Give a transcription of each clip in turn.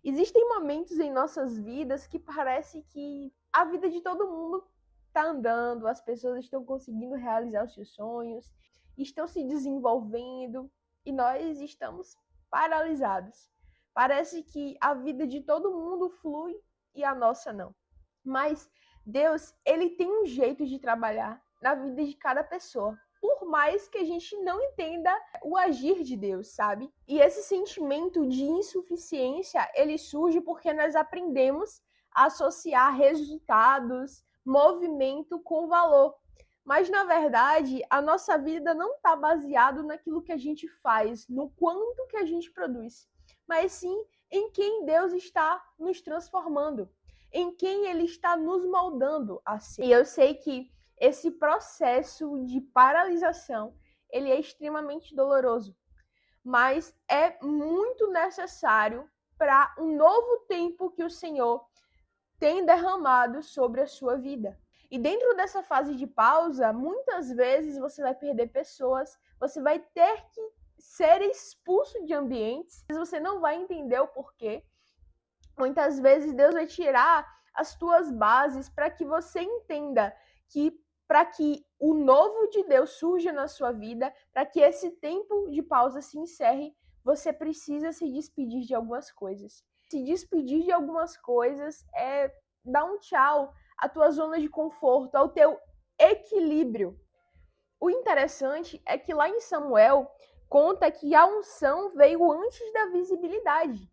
Existem momentos em nossas vidas que parece que a vida de todo mundo está andando, as pessoas estão conseguindo realizar os seus sonhos, estão se desenvolvendo e nós estamos paralisados. Parece que a vida de todo mundo flui e a nossa não. Mas Deus, ele tem um jeito de trabalhar na vida de cada pessoa, por mais que a gente não entenda o agir de Deus, sabe? E esse sentimento de insuficiência, ele surge porque nós aprendemos a associar resultados, movimento com valor. Mas, na verdade, a nossa vida não está baseada naquilo que a gente faz, no quanto que a gente produz, mas sim em quem Deus está nos transformando, em quem Ele está nos moldando a ser. E eu sei que esse processo de paralisação, ele é extremamente doloroso, mas é muito necessário para um novo tempo que o Senhor tem derramado sobre a sua vida. E dentro dessa fase de pausa, muitas vezes você vai perder pessoas, você vai ter que ser expulso de ambientes, mas você não vai entender o porquê. Muitas vezes Deus vai tirar as tuas bases para que você entenda que para que o novo de Deus surja na sua vida, para que esse tempo de pausa se encerre, você precisa se despedir de algumas coisas. Se despedir de algumas coisas é dar um tchau à tua zona de conforto, ao teu equilíbrio. O interessante é que lá em Samuel conta que a unção veio antes da visibilidade.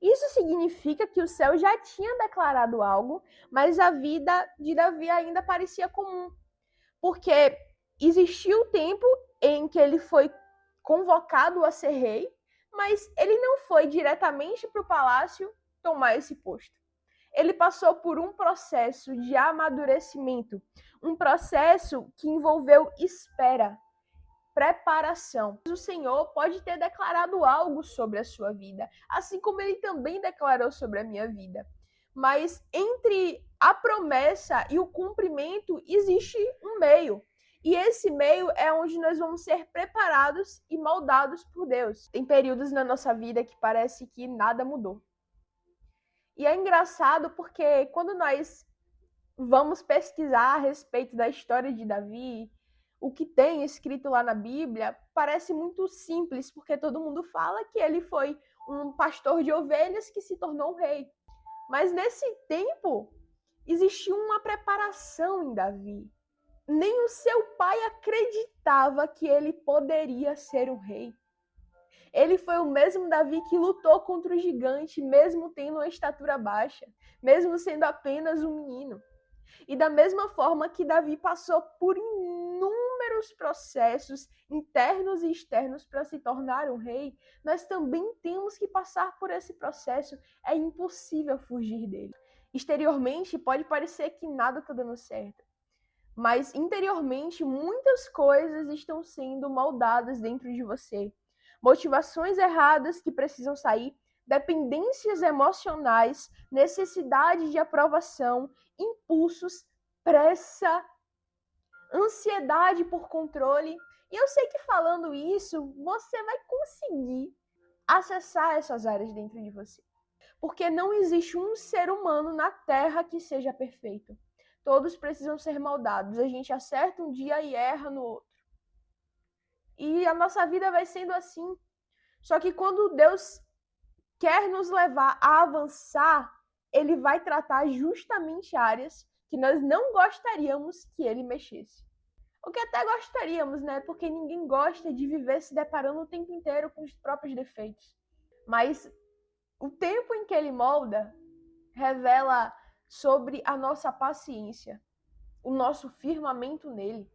Isso significa que o céu já tinha declarado algo, mas a vida de Davi ainda parecia comum, porque existiu o tempo em que ele foi convocado a ser rei, mas ele não foi diretamente para o palácio tomar esse posto. Ele passou por um processo de amadurecimento, um processo que envolveu espera, preparação. O Senhor pode ter declarado algo sobre a sua vida, assim como ele também declarou sobre a minha vida. Mas entre a promessa e o cumprimento existe um meio. E esse meio é onde nós vamos ser preparados e moldados por Deus. Tem períodos na nossa vida que parece que nada mudou. E é engraçado porque quando nós vamos pesquisar a respeito da história de Davi, o que tem escrito lá na Bíblia parece muito simples, porque todo mundo fala que ele foi um pastor de ovelhas que se tornou um rei. Mas nesse tempo, existiu uma preparação em Davi. Nem o seu pai acreditava que ele poderia ser um rei. Ele foi o mesmo Davi que lutou contra o gigante, mesmo tendo uma estatura baixa, mesmo sendo apenas um menino. E da mesma forma que Davi passou por inúmeros processos internos e externos para se tornar um rei, nós também temos que passar por esse processo. É impossível fugir dele. Exteriormente, pode parecer que nada está dando certo, mas interiormente, muitas coisas estão sendo moldadas dentro de você. Motivações erradas que precisam sair, dependências emocionais, necessidade de aprovação, impulsos, pressa, ansiedade por controle. E eu sei que falando isso, você vai conseguir acessar essas áreas dentro de você. Porque não existe um ser humano na Terra que seja perfeito. Todos precisam ser moldados. A gente acerta um dia e erra no outro. E a nossa vida vai sendo assim. Só que quando Deus quer nos levar a avançar, ele vai tratar justamente áreas que nós não gostaríamos que ele mexesse. O que até gostaríamos, né? Porque ninguém gosta de viver se deparando o tempo inteiro com os próprios defeitos. Mas o tempo em que ele molda revela sobre a nossa paciência, o nosso firmamento nele.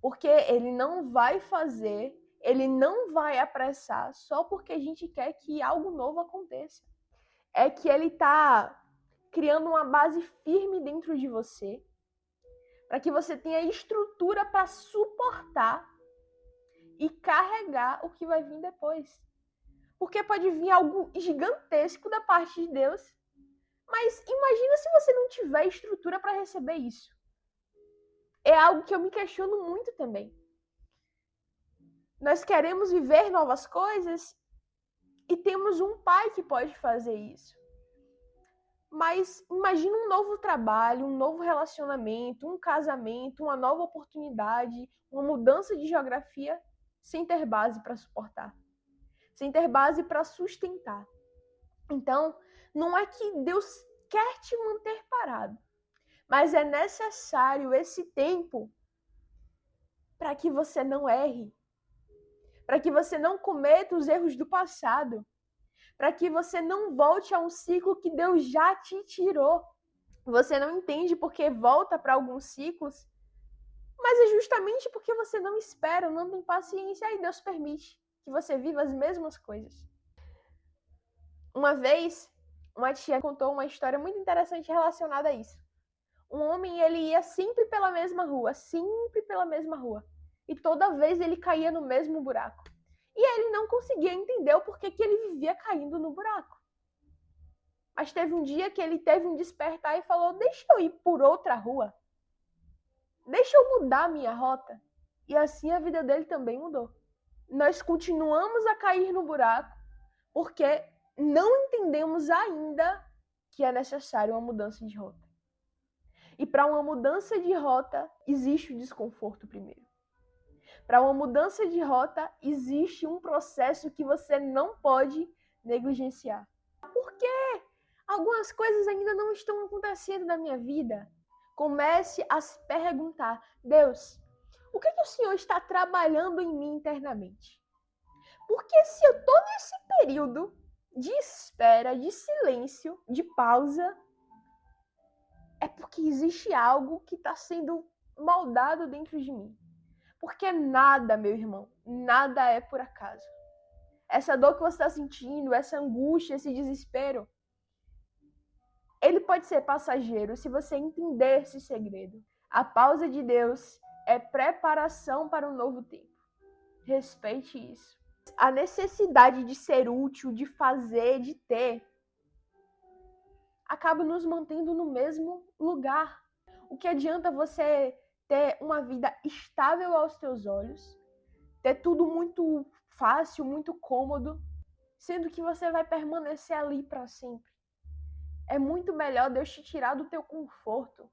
Porque ele não vai fazer, ele não vai apressar só porque a gente quer que algo novo aconteça. É que ele está criando uma base firme dentro de você, para que você tenha estrutura para suportar e carregar o que vai vir depois. Porque pode vir algo gigantesco da parte de Deus, mas imagina se você não tiver estrutura para receber isso. É algo que eu me questiono muito também. Nós queremos viver novas coisas E temos um pai que pode fazer isso. Mas imagina um novo trabalho, um novo relacionamento, um casamento, uma nova oportunidade, uma mudança de geografia sem ter base para suportar, sem ter base para sustentar. Então, não é que Deus quer te manter parado, mas é necessário esse tempo para que você não erre, para que você não cometa os erros do passado, para que você não volte a um ciclo que Deus já te tirou. Você não entende porque volta para alguns ciclos, mas é justamente porque você não espera, não tem paciência, e Deus permite que você viva as mesmas coisas. Uma vez, uma tia contou uma história muito interessante relacionada a isso. Um homem, ele ia sempre pela mesma rua, e toda vez ele caía no mesmo buraco. E ele não conseguia entender o porquê que ele vivia caindo no buraco. Mas teve um dia que ele teve um despertar e falou: deixa eu ir por outra rua. Deixa eu mudar a minha rota. E assim a vida dele também mudou. Nós continuamos a cair no buraco porque não entendemos ainda que é necessário uma mudança de rota. E para uma mudança de rota, existe o desconforto primeiro. Para uma mudança de rota, existe um processo que você não pode negligenciar. Por que algumas coisas ainda não estão acontecendo na minha vida? Comece a se perguntar: Deus, o que o Senhor está trabalhando em mim internamente? Porque se eu estou nesse período de espera, de silêncio, de pausa, é porque existe algo que está sendo moldado dentro de mim. Porque nada, meu irmão, nada é por acaso. Essa dor que você está sentindo, essa angústia, esse desespero, ele pode ser passageiro se você entender esse segredo. A pausa de Deus é preparação para um novo tempo. Respeite isso. A necessidade de ser útil, de fazer, de ter, acaba nos mantendo no mesmo lugar. O que adianta você ter uma vida estável aos teus olhos, ter tudo muito fácil, muito cômodo, sendo que você vai permanecer ali para sempre? É muito melhor Deus te tirar do teu conforto,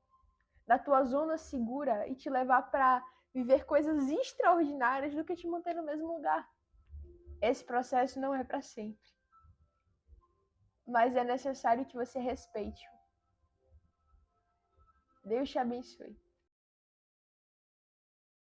da tua zona segura e te levar para viver coisas extraordinárias do que te manter no mesmo lugar. Esse processo não é para sempre, mas é necessário que você respeite-o. Deus te abençoe.